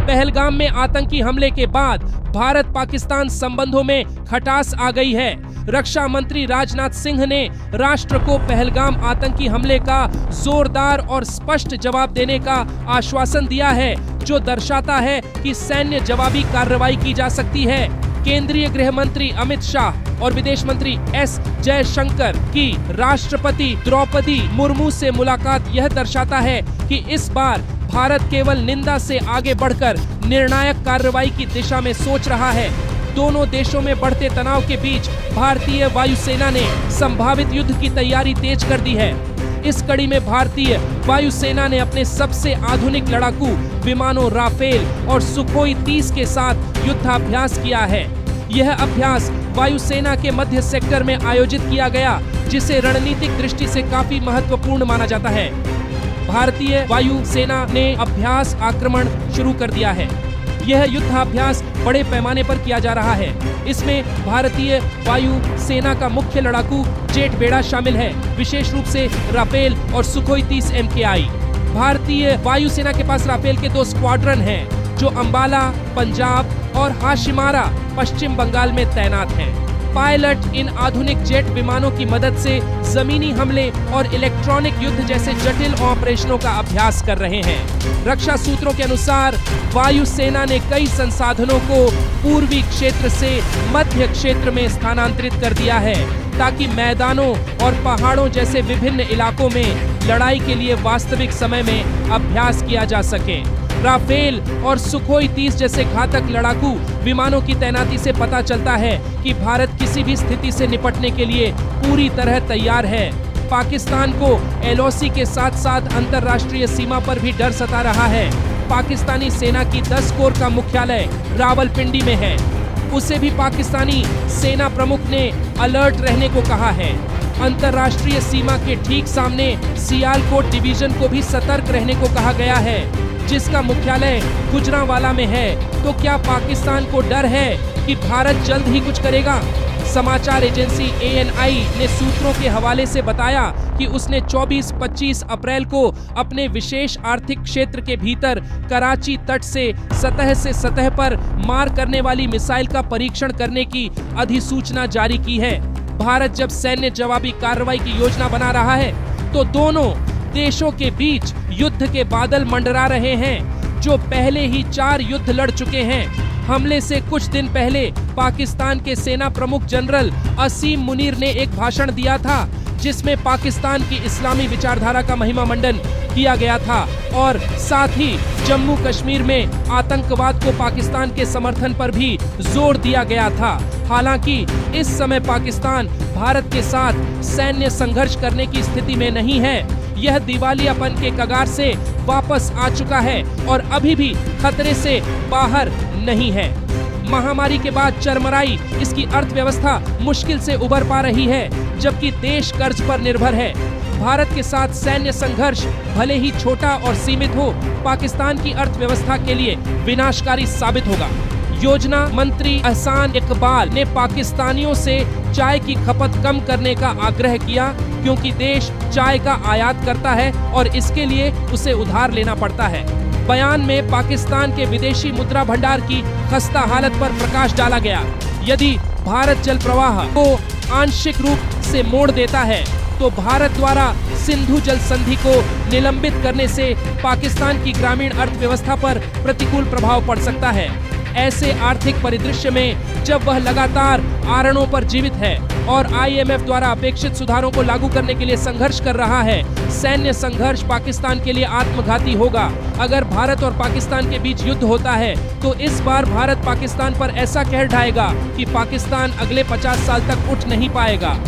पहलगाम में आतंकी हमले के बाद भारत पाकिस्तान संबंधों में खटास आ गई है। रक्षा मंत्री राजनाथ सिंह ने राष्ट्र को पहलगाम आतंकी हमले का जोरदार और स्पष्ट जवाब देने का आश्वासन दिया है, जो दर्शाता है कि सैन्य जवाबी कार्रवाई की जा सकती है। केंद्रीय गृह मंत्री अमित शाह और विदेश मंत्री एस जयशंकर की राष्ट्रपति द्रौपदी मुर्मू से मुलाकात यह दर्शाता है कि इस बार भारत केवल निंदा से आगे बढ़कर निर्णायक कार्रवाई की दिशा में सोच रहा है। दोनों देशों में बढ़ते तनाव के बीच भारतीय वायुसेना ने संभावित युद्ध की तैयारी तेज कर दी है। इस कड़ी में भारतीय वायुसेना ने अपने सबसे आधुनिक लड़ाकू विमानों राफेल और सुखोई 30 के साथ युद्धाभ्यास किया है। यह अभ्यास वायुसेना के मध्य सेक्टर में आयोजित किया गया, जिसे रणनीतिक दृष्टि से काफी महत्वपूर्ण माना जाता है। भारतीय वायुसेना ने अभ्यास आक्रमण शुरू कर दिया है। यह युद्धाभ्यास बड़े पैमाने पर किया जा रहा है। इसमें भारतीय वायु सेना का मुख्य लड़ाकू जेट बेड़ा शामिल है, विशेष रूप से राफेल और सुखोई 30 MKI। भारतीय वायुसेना के पास राफेल के 2 स्क्वाड्रन हैं, जो अंबाला पंजाब और हाशिमारा पश्चिम बंगाल में तैनात हैं। पायलट इन आधुनिक जेट विमानों की मदद से जमीनी हमले और इलेक्ट्रॉनिक युद्ध जैसे जटिल ऑपरेशनों का अभ्यास कर रहे हैं। रक्षा सूत्रों के अनुसार वायुसेना ने कई संसाधनों को पूर्वी क्षेत्र से मध्य क्षेत्र में स्थानांतरित कर दिया है, ताकि मैदानों और पहाड़ों जैसे विभिन्न इलाकों में लड़ाई के लिए वास्तविक समय में अभ्यास किया जा सके। राफेल और सुखोई 30 जैसे घातक लड़ाकू विमानों की तैनाती से पता चलता है कि भारत किसी भी स्थिति से निपटने के लिए पूरी तरह तैयार है। पाकिस्तान को LOC के साथ साथ अंतर्राष्ट्रीय सीमा पर भी डर सता रहा है। पाकिस्तानी सेना की 10 कोर का मुख्यालय रावलपिंडी में है। उसे भी पाकिस्तानी सेना प्रमुख ने अलर्ट रहने को कहा है। अंतर्राष्ट्रीय सीमा के ठीक सामने सियालकोट डिवीजन को भी सतर्क रहने को कहा गया है, जिसका मुख्यालय गुजरांवाला में है। तो क्या पाकिस्तान को डर है कि भारत जल्द ही कुछ करेगा? समाचार एजेंसी ANI ने सूत्रों के हवाले से बताया कि उसने 24-25 अप्रैल को अपने विशेष आर्थिक क्षेत्र के भीतर कराची तट से सतह पर मार करने वाली मिसाइल का परीक्षण करने की अधिसूचना जारी की है। भारत जब सैन्य जवाबी कार्रवाई की योजना बना रहा है, तो दोनों देशों के बीच युद्ध के बादल मंडरा रहे हैं, जो पहले ही 4 युद्ध लड़ चुके हैं। हमले से कुछ दिन पहले पाकिस्तान के सेना प्रमुख जनरल असीम मुनीर ने एक भाषण दिया था, जिसमें पाकिस्तान की इस्लामी विचारधारा का महिमा मंडन किया गया था और साथ ही जम्मू कश्मीर में आतंकवाद को पाकिस्तान के समर्थन पर भी जोर दिया गया था। हालांकि इस समय पाकिस्तान भारत के साथ सैन्य संघर्ष करने की स्थिति में नहीं है। यह दिवालियापन के कगार से वापस आ चुका है और अभी भी खतरे से बाहर नहीं है। महामारी के बाद चरमराई इसकी अर्थव्यवस्था मुश्किल से उबर पा रही है, जबकि देश कर्ज पर निर्भर है। भारत के साथ सैन्य संघर्ष भले ही छोटा और सीमित हो, पाकिस्तान की अर्थव्यवस्था के लिए विनाशकारी साबित होगा। योजना मंत्री एहसान इकबाल ने पाकिस्तानियों से चाय की खपत कम करने का आग्रह किया, क्योंकि देश चाय का आयात करता है और इसके लिए उसे उधार लेना पड़ता है। बयान में पाकिस्तान के विदेशी मुद्रा भंडार की खस्ता हालत पर प्रकाश डाला गया। यदि भारत जल प्रवाह को आंशिक रूप से मोड़ देता है, तो भारत द्वारा सिंधु जल संधि को निलंबित करने से पाकिस्तान की ग्रामीण अर्थव्यवस्था पर प्रतिकूल प्रभाव पड़ सकता है। ऐसे आर्थिक परिदृश्य में जब वह लगातार आरणों पर जीवित है और IMF द्वारा अपेक्षित सुधारों को लागू करने के लिए संघर्ष कर रहा है, सैन्य संघर्ष पाकिस्तान के लिए आत्मघाती होगा। अगर भारत और पाकिस्तान के बीच युद्ध होता है, तो इस बार भारत पाकिस्तान पर ऐसा कहर ढाएगा कि पाकिस्तान अगले 50 साल तक उठ नहीं पाएगा।